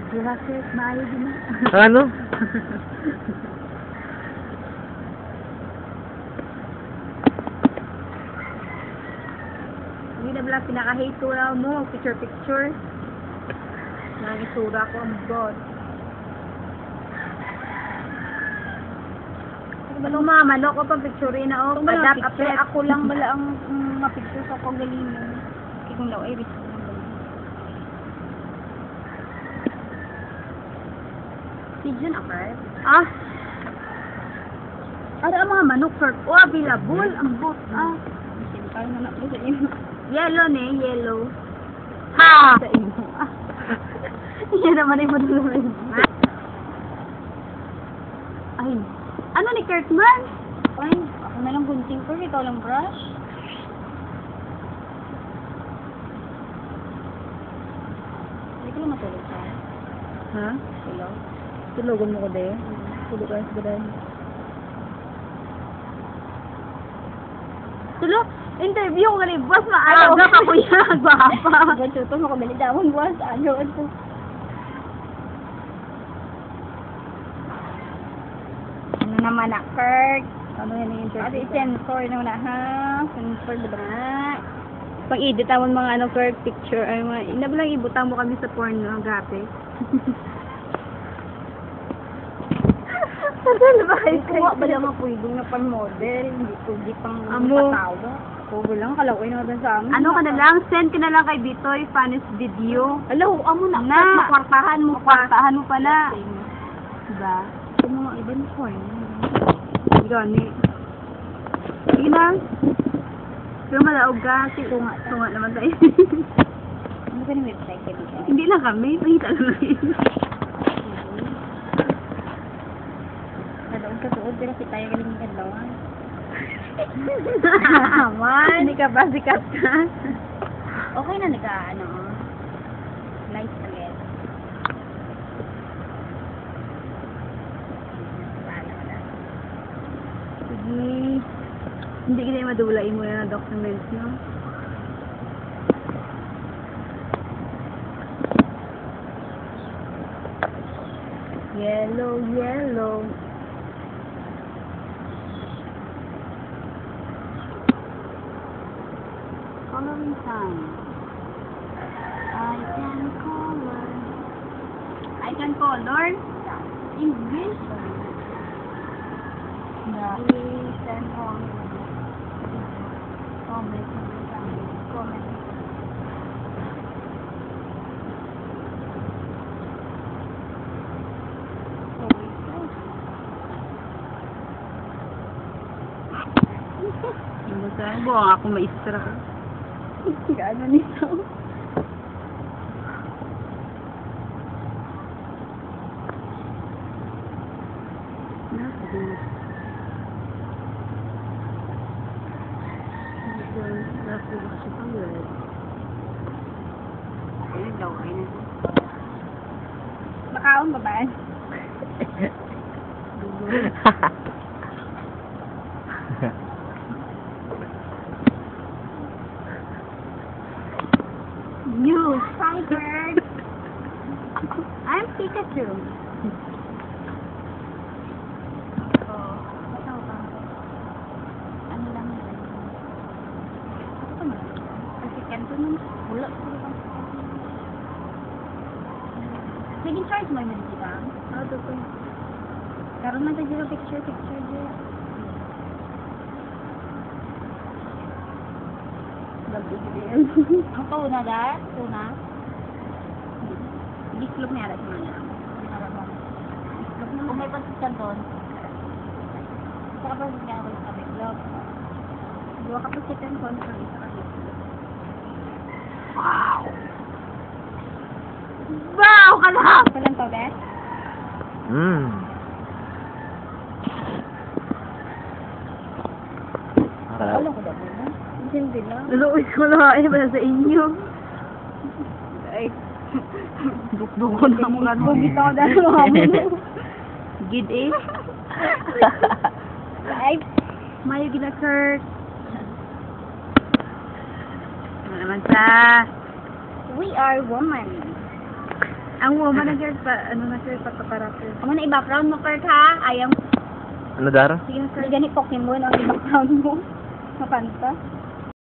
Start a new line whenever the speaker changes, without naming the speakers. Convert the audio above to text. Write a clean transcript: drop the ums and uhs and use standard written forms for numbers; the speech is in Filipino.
Jurassic, maayo din na.
Ano?
Hindi na pala pinaka-hate ko na mo, picture. Nangisura ko ang God. Balong mga manok ko pang picture na o. Adapt apre ako lang bala ang mapicture sa kong galing mo. Kaya kung daw ay risk ko ng galing. Pigeon apre? Ah! Ano ang mga manok sir? O, available. Ang boat. Ah. Parang nanak mo sa inyo. Yellow ne, yellow. Ha! Sa inyo. Ah. Yan naman ay madulawin. Ay. Ano ni Kirkman? Ay, ako na lang gunting ko. Ikaw lang brush. Hindi ko lang matulog ka. Ha? Tulog? Tulogan mo ko de? Tulog ka sa gadan. Tulog? Interview ko nga ni boss. Maalaw ka ko yan. Gwapa. Ganito mo kami ni Damon boss. Ano ito? Naman na, Kirk. Ano yan yung interview? Ate, sensor na muna, ha? Sensor ba? Pag-edit mo mga ano, Kirk, picture, ay mga, inabalang ibutang mo kami sa porn, no? Gape. Saan ba kayo? Kuha ba lang mga pwedeng na pang-model? Hindi pwede pang patawa. Kuha lang, kalawin na doon sa amin. Ano ka na lang? Send ka na lang kay Bitoy, Fanis Video. Alo, amo na. Makwartahan mo pa. Makwartahan mo pa na. Diba? Ito mga ibang porn. Gani. Sige na. Pero malaog ka. Tunga naman tayo. Ano ka na website ka dito? Hindi lang kami. Pahita lang namin. Nadaog ka tuod. Pero si tayo galing yung kandawan. Man. Hindi ka ba sikat ka? Okay na nag-ano. Light ulit. Hindi kita yung madulain mo yan na documents, no? Yellow, yellow. Coloring time. I can color. I can color? English? Please and comment. Comment. Ang buwang ako maistra. Gaano nito? Makaon ba ba? You, Tiger. I'm Pikachu. Oh, bataw ba? Ano lang yan? Ano ba? Kasi kanto nung wala ko lang. Sige, charge mo yun dito. Oo, ito. Karoon man tayo picture dito. Ang tuna da? Tuna? Dislog na yara sa mga. Kung may pansikan doon, saka pa rin kaya ako sa bislog. Dua ka pansikan doon sa isa ka bislog. Wow! Wow! Kalang! Kalang to, be? Alam ko daw mo. Hindi lang. Naluoy ko lang ba sa inyo? Ay. Dukduk ko na mga ano. Bugit ako dahil mga mo. Gid eh. Live. Mayo gina Kurt. Ano naman sa? We are woman. Ang woman na girl pa, ano na girl pa karakter. Amo na i-background mo, Kurt, ha? Ayaw.
Ano, Dara?
Sige na, Kurt. Hindi ganit Pokemon ang i-background mo. Makanta.